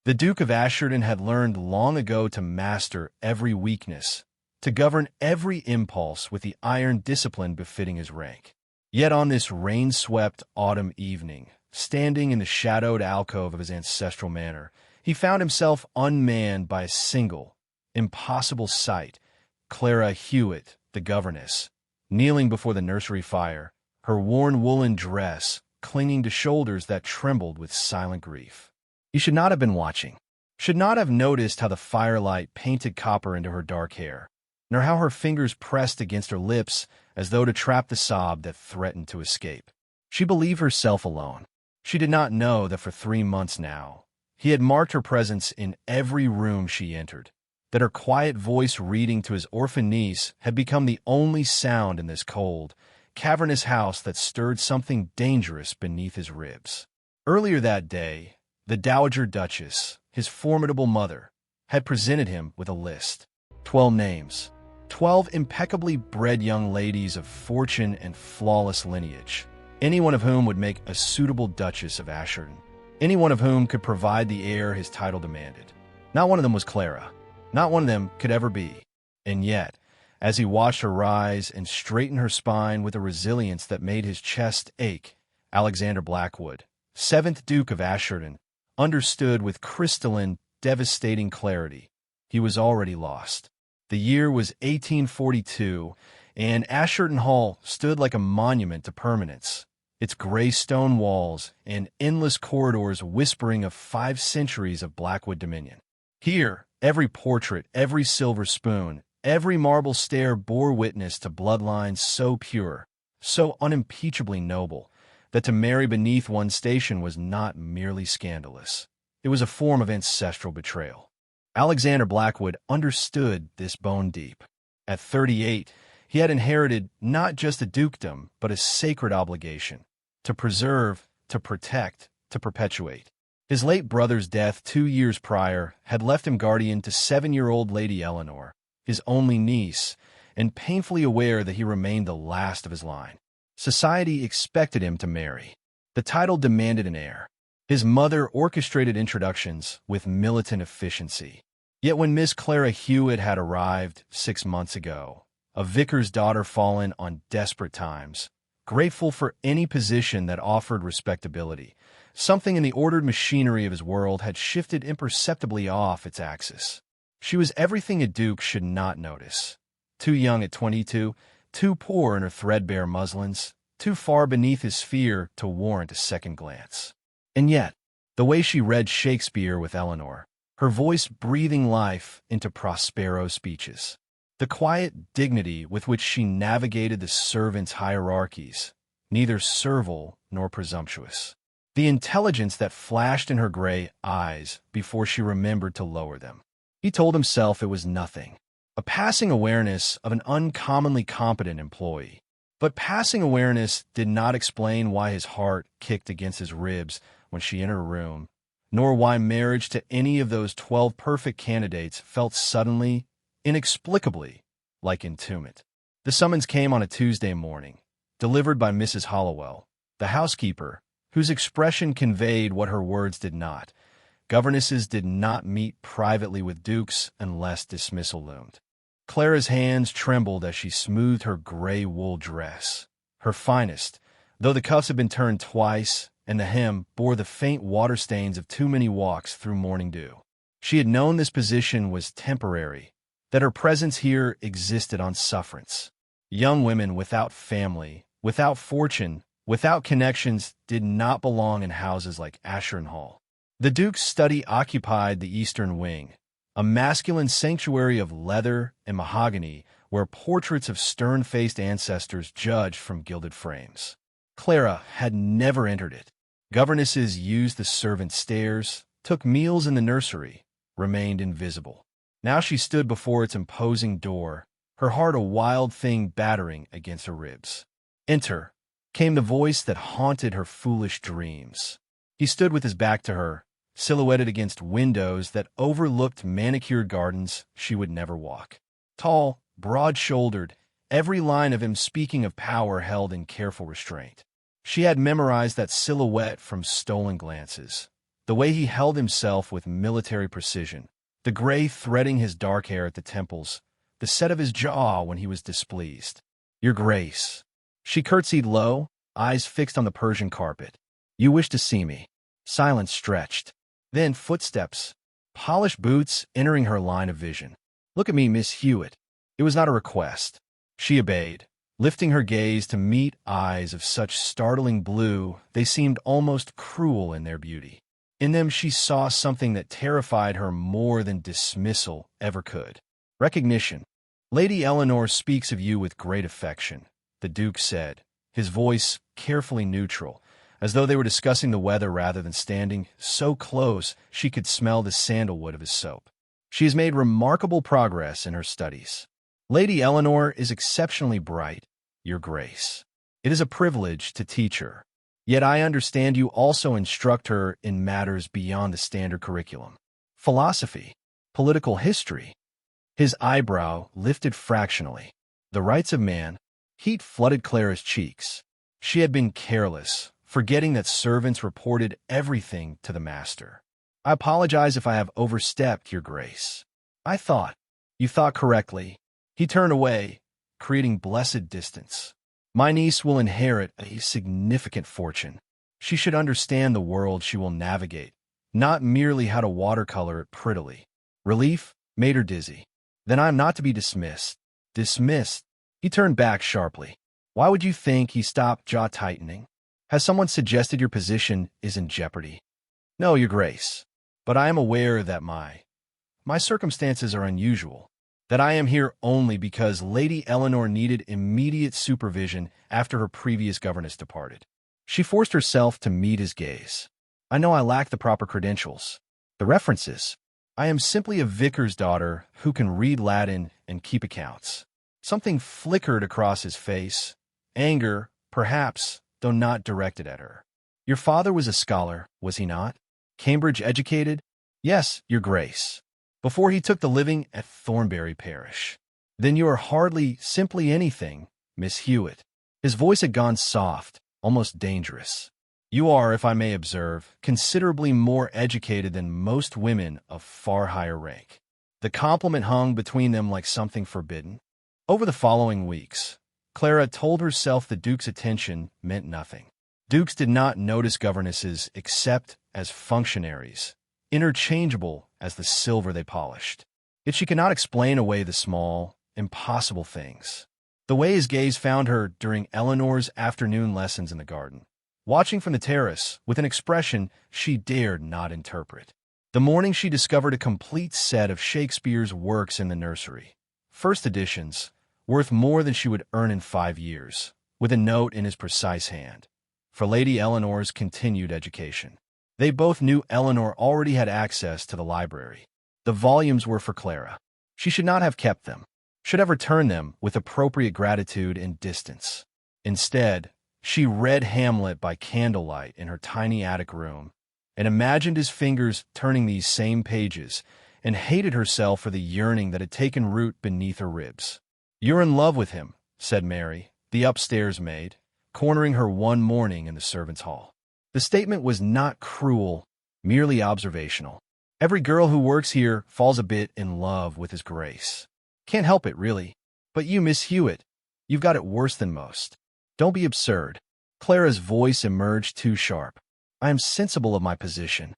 The Duke of Asherton had learned long ago to master every weakness, to govern every impulse with the iron discipline befitting his rank. Yet on this rain-swept autumn evening, standing in the shadowed alcove of his ancestral manor, he found himself unmanned by a single, impossible sight: Clara Hewitt, the governess, kneeling before the nursery fire, her worn woolen dress clinging to shoulders that trembled with silent grief. He should not have been watching, should not have noticed how the firelight painted copper into her dark hair, nor how her fingers pressed against her lips as though to trap the sob that threatened to escape. She believed herself alone. She did not know that for 3 months now, he had marked her presence in every room she entered, that her quiet voice reading to his orphan niece had become the only sound in this cold, cavernous house that stirred something dangerous beneath his ribs. Earlier that day, the Dowager Duchess, his formidable mother, had presented him with a list. 12 names. 12 impeccably bred young ladies of fortune and flawless lineage, any one of whom would make a suitable Duchess of Asherton, any one of whom could provide the heir his title demanded. Not one of them was Clara. Not one of them could ever be. And yet, as he watched her rise and straighten her spine with a resilience that made his chest ache, Alexander Blackwood, 7th Duke of Asherton, understood with crystalline, devastating clarity he was already lost. The year was 1842, and Asherton Hall stood like a monument to permanence, its gray stone walls and endless corridors whispering of 5 centuries of Blackwood dominion. Here, every portrait, every silver spoon, every marble stair bore witness to bloodlines so pure, so unimpeachably noble, that to marry beneath one's station was not merely scandalous. It was a form of ancestral betrayal. Alexander Blackwood understood this bone deep. At 38, he had inherited not just a dukedom, but a sacred obligation to preserve, to protect, to perpetuate. His late brother's death 2 years prior had left him guardian to 7-year-old Lady Eleanor, his only niece, and painfully aware that he remained the last of his line. Society expected him to marry. The title demanded an heir. His mother orchestrated introductions with militant efficiency. Yet when Miss Clara Hewitt had arrived 6 months ago, a vicar's daughter fallen on desperate times, grateful for any position that offered respectability, something in the ordered machinery of his world had shifted imperceptibly off its axis. She was everything a duke should not notice. Too young at 22, too poor in her threadbare muslins, too far beneath his sphere to warrant a second glance. And yet, the way she read Shakespeare with Eleanor, her voice breathing life into Prospero's speeches, the quiet dignity with which she navigated the servants' hierarchies, neither servile nor presumptuous, the intelligence that flashed in her gray eyes before she remembered to lower them. He told himself it was nothing, a passing awareness of an uncommonly competent employee. But passing awareness did not explain why his heart kicked against his ribs when she entered a room, nor why marriage to any of those 12 perfect candidates felt suddenly, inexplicably, like entombment. The summons came on a Tuesday morning, delivered by Mrs. Hollowell, the housekeeper, whose expression conveyed what her words did not. Governesses did not meet privately with dukes unless dismissal loomed. Clara's hands trembled as she smoothed her gray wool dress, her finest, though the cuffs had been turned twice and the hem bore the faint water stains of too many walks through morning dew. She had known this position was temporary, that her presence here existed on sufferance. Young women without family, without fortune, without connections did not belong in houses like Asherton Hall. The Duke's study occupied the eastern wing, a masculine sanctuary of leather and mahogany where portraits of stern-faced ancestors judged from gilded frames. Clara had never entered it. Governesses used the servant stairs, took meals in the nursery, remained invisible. Now she stood before its imposing door, her heart a wild thing battering against her ribs. "Enter," came the voice that haunted her foolish dreams. He stood with his back to her, silhouetted against windows that overlooked manicured gardens she would never walk. Tall, broad-shouldered, every line of him speaking of power held in careful restraint. She had memorized that silhouette from stolen glances, The way he held himself with military precision, the gray threading his dark hair at the temples, the set of his jaw when he was displeased. "Your Grace." She curtsied low, eyes fixed on the Persian carpet. "You wish to see me." Silence stretched. Then footsteps, polished boots entering her line of vision. "Look at me, Miss Hewitt." It was not a request. She obeyed, lifting her gaze to meet eyes of such startling blue they seemed almost cruel in their beauty. In them she saw something that terrified her more than dismissal ever could. Recognition. "Lady Eleanor speaks of you with great affection," the Duke said, his voice carefully neutral, as though they were discussing the weather rather than standing so close she could smell the sandalwood of his soap. "She has made remarkable progress in her studies. Lady Eleanor is exceptionally bright, Your Grace. It is a privilege to teach her. Yet I understand you also instruct her in matters beyond the standard curriculum. Philosophy, political history." His eyebrow lifted fractionally. The rights of man. Heat flooded Clara's cheeks. She had been careless, forgetting that servants reported everything to the master. "I apologize if I have overstepped, Your Grace. You thought correctly." He turned away, creating blessed distance. "My niece will inherit a significant fortune. She should understand the world she will navigate, not merely how to watercolor it prettily." Relief made her dizzy. "Then I am not to be dismissed." "Dismissed?" He turned back sharply. "Why would you think?" He stopped, jaw tightening. "Has someone suggested your position is in jeopardy?" "No, Your Grace. But I am aware that my circumstances are unusual, that I am here only because Lady Eleanor needed immediate supervision after her previous governess departed." She forced herself to meet his gaze. "I know I lack the proper credentials. The references. I am simply a vicar's daughter who can read Latin and keep accounts." Something flickered across his face. Anger, perhaps, though not directed at her. "Your father was a scholar, was he not? Cambridge educated?" "Yes, Your Grace. Before he took the living at Thornbury Parish." "Then you are hardly simply anything, Miss Hewitt." His voice had gone soft, almost dangerous. "You are, if I may observe, considerably more educated than most women of far higher rank." The compliment hung between them like something forbidden. Over the following weeks, Clara told herself the Duke's attention meant nothing. Dukes did not notice governesses except as functionaries, interchangeable as the silver they polished. Yet she could not explain away the small, impossible things. The way his gaze found her during Eleanor's afternoon lessons in the garden, watching from the terrace with an expression she dared not interpret. The morning she discovered a complete set of Shakespeare's works in the nursery. First editions, worth more than she would earn in 5 years, with a note in his precise hand. For Lady Eleanor's continued education. They both knew Eleanor already had access to the library. The volumes were for Clara. She should not have kept them, should have returned them with appropriate gratitude and distance. Instead, she read Hamlet by candlelight in her tiny attic room, and imagined his fingers turning these same pages, and hated herself for the yearning that had taken root beneath her ribs. "You're in love with him," said Mary, the upstairs maid, cornering her one morning in the servants' hall. The statement was not cruel, merely observational. "Every girl who works here falls a bit in love with His Grace. Can't help it, really. But you, Miss Hewitt, you've got it worse than most. Don't be absurd." Clara's voice emerged too sharp. "I am sensible of my position."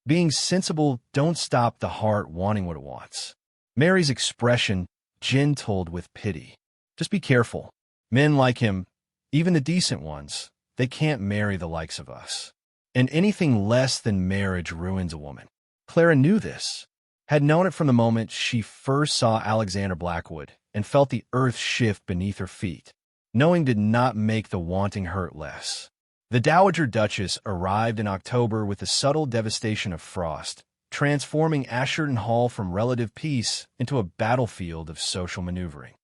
"Being sensible don't stop the heart wanting what it wants." Mary's expression gentled with pity. "Just be careful. Men like him, even the decent ones, they can't marry the likes of us. And anything less than marriage ruins a woman." Clara knew this, had known it from the moment she first saw Alexander Blackwood and felt the earth shift beneath her feet. Knowing did not make the wanting hurt less. The Dowager Duchess arrived in October with the subtle devastation of frost, transforming Asherton Hall from relative peace into a battlefield of social maneuvering.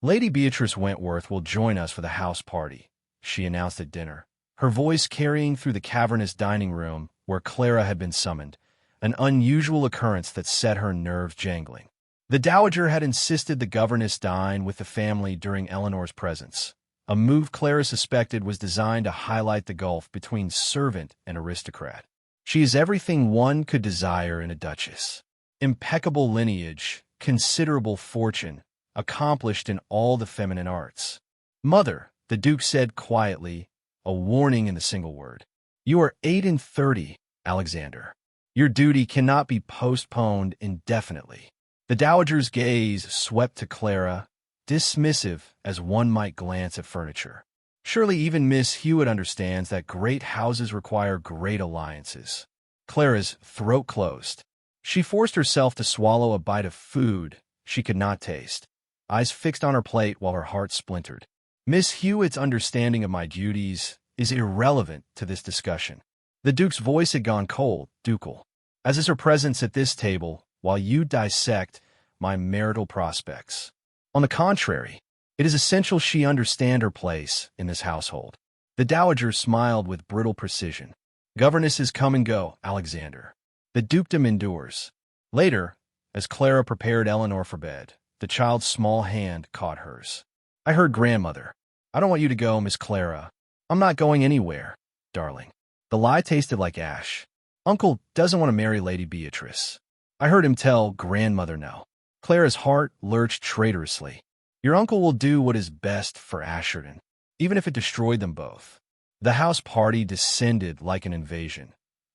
"Lady Beatrice Wentworth will join us for the house party," she announced at dinner, her voice carrying through the cavernous dining room where Clara had been summoned, an unusual occurrence that set her nerves jangling. The Dowager had insisted the governess dine with the family during Eleanor's presence, a move Clara suspected was designed to highlight the gulf between servant and aristocrat. She is everything one could desire in a duchess. Impeccable lineage, considerable fortune, accomplished in all the feminine arts. Mother, the Duke said quietly, a warning in the single word. You are 38, Alexander. Your duty cannot be postponed indefinitely. The dowager's gaze swept to Clara, dismissive as one might glance at furniture. Surely even Miss Hewitt understands that great houses require great alliances. Clara's throat closed. She forced herself to swallow a bite of food she could not taste, eyes fixed on her plate while her heart splintered. Miss Hewitt's understanding of my duties is irrelevant to this discussion. The Duke's voice had gone cold, ducal, as is her presence at this table while you dissect my marital prospects. On the contrary, it is essential she understand her place in this household. The dowager smiled with brittle precision. Governesses come and go, Alexander. The dukedom endures. Later, as Clara prepared Eleanor for bed, the child's small hand caught hers. I heard grandmother. I don't want you to go, Miss Clara. I'm not going anywhere, darling. The lie tasted like ash. Uncle doesn't want to marry Lady Beatrice. I heard him tell grandmother no. Clara's heart lurched traitorously. Your uncle will do what is best for Asherton, even if it destroyed them both. The house party descended like an invasion.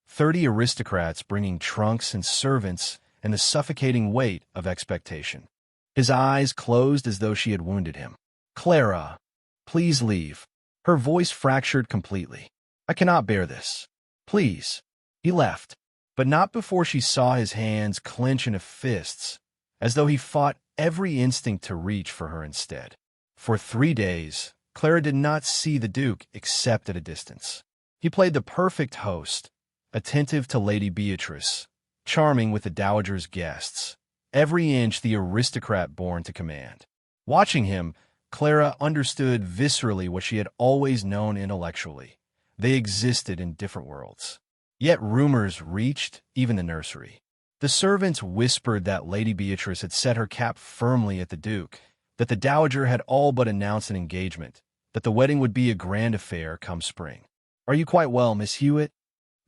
30 aristocrats bringing trunks and servants and the suffocating weight of expectation. His eyes closed as though she had wounded him. Clara, please leave. Her voice fractured completely. I cannot bear this. Please. He left, but not before she saw his hands clench into fists, as though he fought every instinct to reach for her instead. For 3 days, Clara did not see the Duke except at a distance. He played the perfect host, attentive to Lady Beatrice, charming with the dowager's guests, every inch the aristocrat born to command. Watching him, Clara understood viscerally what she had always known intellectually. They existed in different worlds. Yet rumors reached even the nursery. The servants whispered that Lady Beatrice had set her cap firmly at the Duke, that the dowager had all but announced an engagement, that the wedding would be a grand affair come spring. Are you quite well, Miss Hewitt?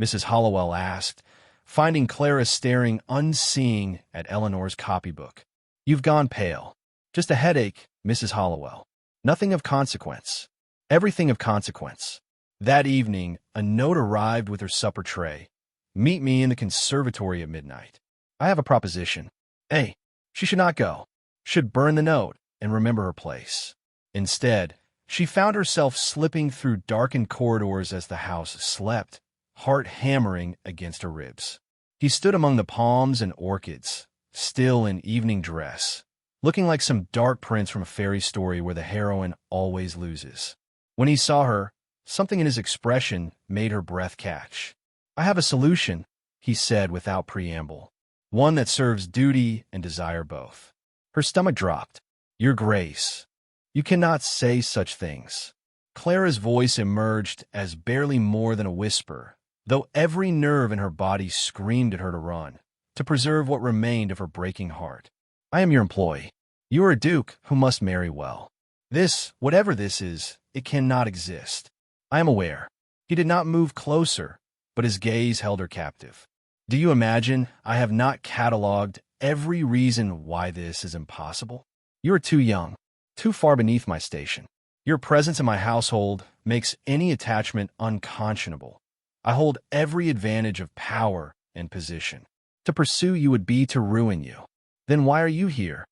Mrs. Hollowell asked, finding Clara staring unseeing at Eleanor's copybook. You've gone pale. Just a headache, Mrs. Hollowell. Nothing of consequence. Everything of consequence. That evening, a note arrived with her supper tray. Meet me in the conservatory at midnight. I have a proposition. A. She should not go. Should burn the note and remember her place. Instead, she found herself slipping through darkened corridors as the house slept, heart hammering against her ribs. He stood among the palms and orchids, still in evening dress, looking like some dark prince from a fairy story where the heroine always loses. When he saw her, something in his expression made her breath catch. I have a solution, he said without preamble, one that serves duty and desire both. Her stomach dropped. Your Grace, you cannot say such things. Clara's voice emerged as barely more than a whisper, though every nerve in her body screamed at her to run, to preserve what remained of her breaking heart. I am your employee. You are a duke who must marry well. This, whatever this is, it cannot exist. I am aware. He did not move closer, but his gaze held her captive. Do you imagine I have not catalogued every reason why this is impossible? You are too young, too far beneath my station. Your presence in my household makes any attachment unconscionable. I hold every advantage of power and position. To pursue you would be to ruin you. Then why are you here?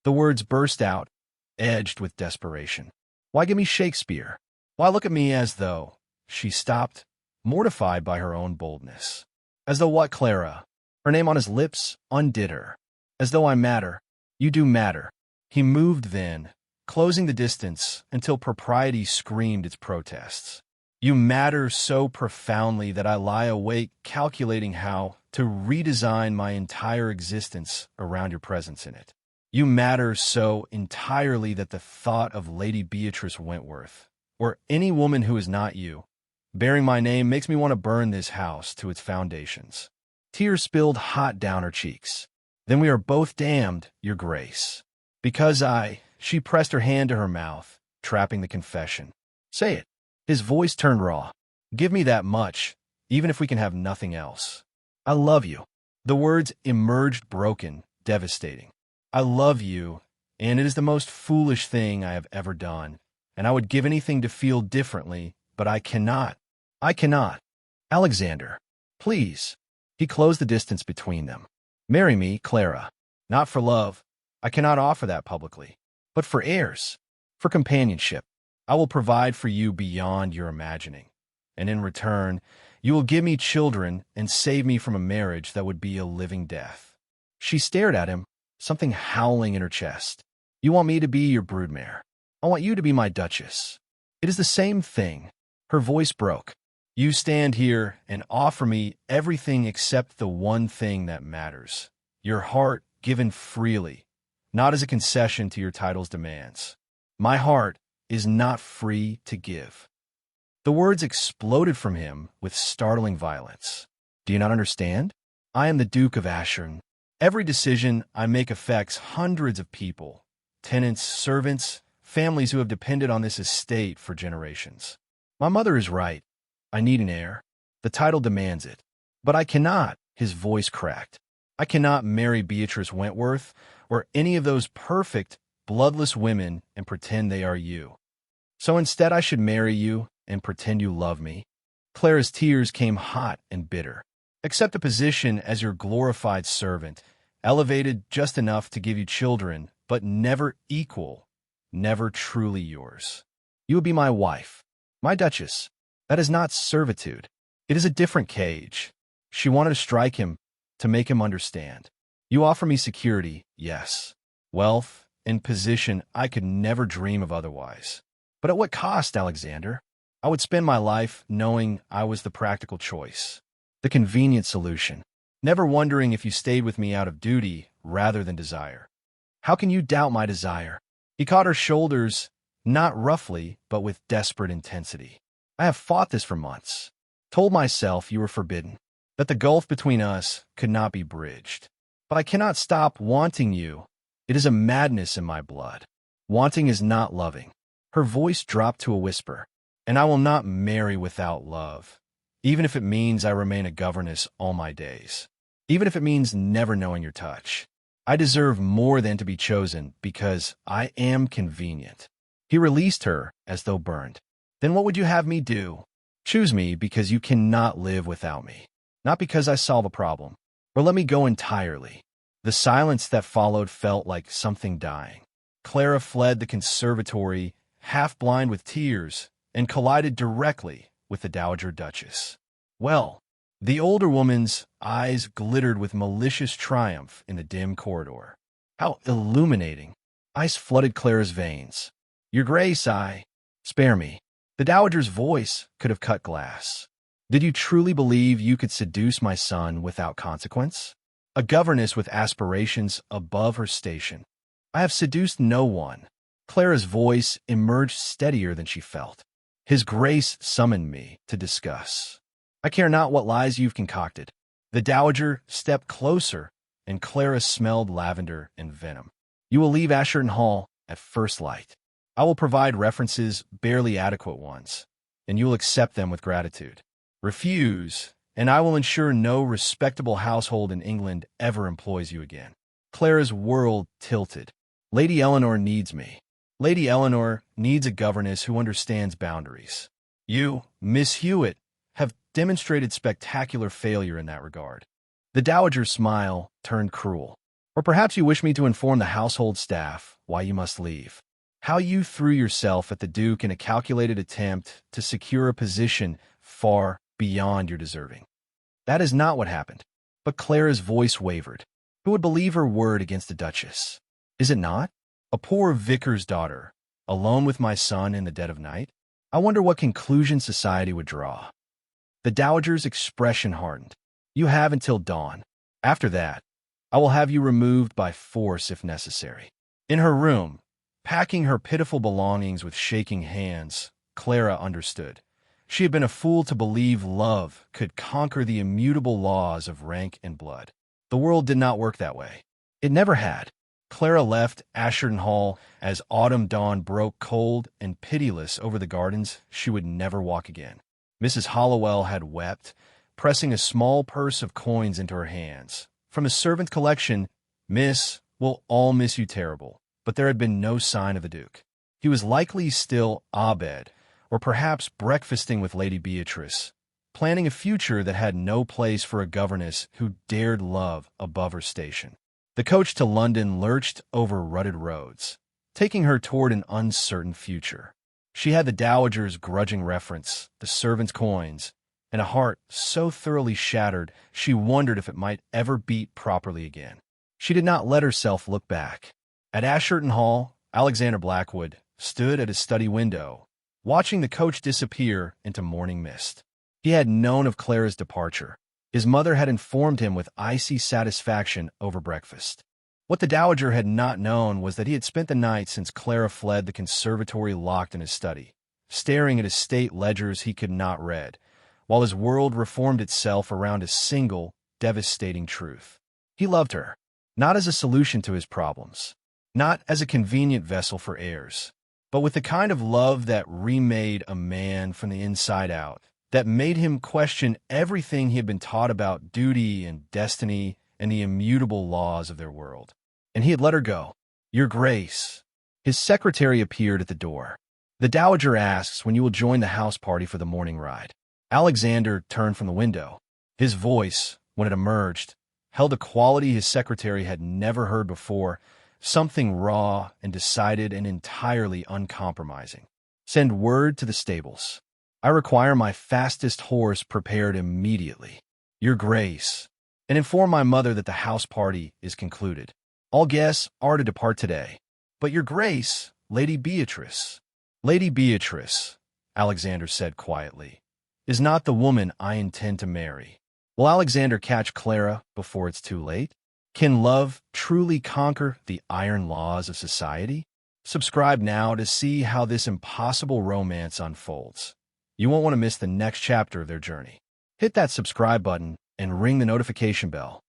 The words burst out, edged with desperation. Why give me Shakespeare? Why look at me as though... She stopped, mortified by her own boldness. As though what, Clara? Her name on his lips undid her. As though I matter. You do matter. He moved then, closing the distance until propriety screamed its protests. You matter so profoundly that I lie awake calculating how to redesign my entire existence around your presence in it. You matter so entirely that the thought of Lady Beatrice Wentworth, or any woman who is not you, bearing my name makes me want to burn this house to its foundations. Tears spilled hot down her cheeks. Then we are both damned, Your Grace. Because she pressed her hand to her mouth, trapping the confession. Say it. His voice turned raw. Give me that much, even if we can have nothing else. I love you. The words emerged broken, devastating. I love you, and it is the most foolish thing I have ever done, and I would give anything to feel differently, but I cannot. I cannot. Alexander, please. He closed the distance between them. Marry me, Clara. Not for love. I cannot offer that publicly. But for heirs. For companionship. I will provide for you beyond your imagining. And in return, you will give me children and save me from a marriage that would be a living death. She stared at him, something howling in her chest. You want me to be your broodmare. I want you to be my duchess. It is the same thing. Her voice broke. You stand here and offer me everything except the one thing that matters. Your heart given freely, not as a concession to your title's demands. My heart is not free to give. The words exploded from him with startling violence. Do you not understand? I am the Duke of Ashern. Every decision I make affects hundreds of people, tenants, servants, families who have depended on this estate for generations. My mother is right. I need an heir. The title demands it. But I cannot, his voice cracked. I cannot marry Beatrice Wentworth or any of those perfect, bloodless women and pretend they are you. So instead I should marry you and pretend you love me. Clara's tears came hot and bitter. Accept a position as your glorified servant, elevated just enough to give you children, but never equal, never truly yours. You would be my wife, my duchess. That is not servitude. It is a different cage. She wanted to strike him, to make him understand. You offer me security, yes. Wealth and position I could never dream of otherwise. But at what cost, Alexander? I would spend my life knowing I was the practical choice, the convenient solution, never wondering if you stayed with me out of duty rather than desire. How can you doubt my desire? He caught her shoulders, not roughly, but with desperate intensity. I have fought this for months, told myself you were forbidden, that the gulf between us could not be bridged. But I cannot stop wanting you. It is a madness in my blood. Wanting is not loving. Her voice dropped to a whisper. And I will not marry without love, even if it means I remain a governess all my days, even if it means never knowing your touch. I deserve more than to be chosen because I am convenient. He released her as though burned. Then what would you have me do? Choose me because you cannot live without me, not because I solve a problem, or let me go entirely. The silence that followed felt like something dying. Clara fled the conservatory, half blind with tears, and collided directly with the Dowager Duchess. Well, the older woman's eyes glittered with malicious triumph in the dim corridor. How illuminating! Ice flooded Clara's veins. Your Grace, spare me. The Dowager's voice could have cut glass. Did you truly believe you could seduce my son without consequence? A governess with aspirations above her station. I have seduced no one. Clara's voice emerged steadier than she felt. His Grace summoned me to discuss. I care not what lies you've concocted. The Dowager stepped closer, and Clara smelled lavender and venom. You will leave Ashern Hall at first light. I will provide references, barely adequate ones, and you will accept them with gratitude. Refuse, and I will ensure no respectable household in England ever employs you again. Clara's world tilted. Lady Eleanor needs me. Lady Eleanor needs a governess who understands boundaries. You, Miss Hewitt, have demonstrated spectacular failure in that regard. The Dowager's smile turned cruel. Or perhaps you wish me to inform the household staff why you must leave. How you threw yourself at the Duke in a calculated attempt to secure a position far beyond your deserving. That is not what happened. But Clara's voice wavered. Who would believe her word against the Duchess? Is it not? A poor vicar's daughter, alone with my son in the dead of night? I wonder what conclusion society would draw. The Dowager's expression hardened. You have until dawn. After that, I will have you removed by force if necessary. In her room, packing her pitiful belongings with shaking hands, Clara understood. She had been a fool to believe love could conquer the immutable laws of rank and blood. The world did not work that way. It never had. Clara left Ashern Hall as autumn dawn broke cold and pitiless over the gardens she would never walk again. Mrs. Hollowell had wept, pressing a small purse of coins into her hands. From his servant collection, "Miss, we'll all miss you terrible." But there had been no sign of the Duke. He was likely still abed, or perhaps breakfasting with Lady Beatrice, planning a future that had no place for a governess who dared love above her station. The coach to London lurched over rutted roads, taking her toward an uncertain future. She had the dowager's grudging reference, the servant's coins, and a heart so thoroughly shattered she wondered if it might ever beat properly again. She did not let herself look back. At Asherton Hall, Alexander Blackwood stood at his study window, watching the coach disappear into morning mist. He had known of Clara's departure. His mother had informed him with icy satisfaction over breakfast. What the dowager had not known was that he had spent the night since Clara fled the conservatory locked in his study, staring at his state ledgers he could not read, while his world reformed itself around a single, devastating truth. He loved her, not as a solution to his problems, not as a convenient vessel for heirs, but with the kind of love that remade a man from the inside out, that made him question everything he had been taught about duty and destiny and the immutable laws of their world. And he had let her go. "Your Grace." His secretary appeared at the door. "The dowager asks when you will join the house party for the morning ride." Alexander turned from the window. His voice, when it emerged, held a quality his secretary had never heard before, something raw and decided and entirely uncompromising. "Send word to the stables. I require my fastest horse prepared immediately, Your Grace, and inform my mother that the house party is concluded. All guests are to depart today. But Your Grace, Lady Beatrice." "Lady Beatrice," Alexander said quietly, "is not the woman I intend to marry. Will Alexander catch Clara before it's too late? Can love truly conquer the iron laws of society?" Subscribe now to see how this impossible romance unfolds. You won't want to miss the next chapter of their journey. Hit that subscribe button and ring the notification bell.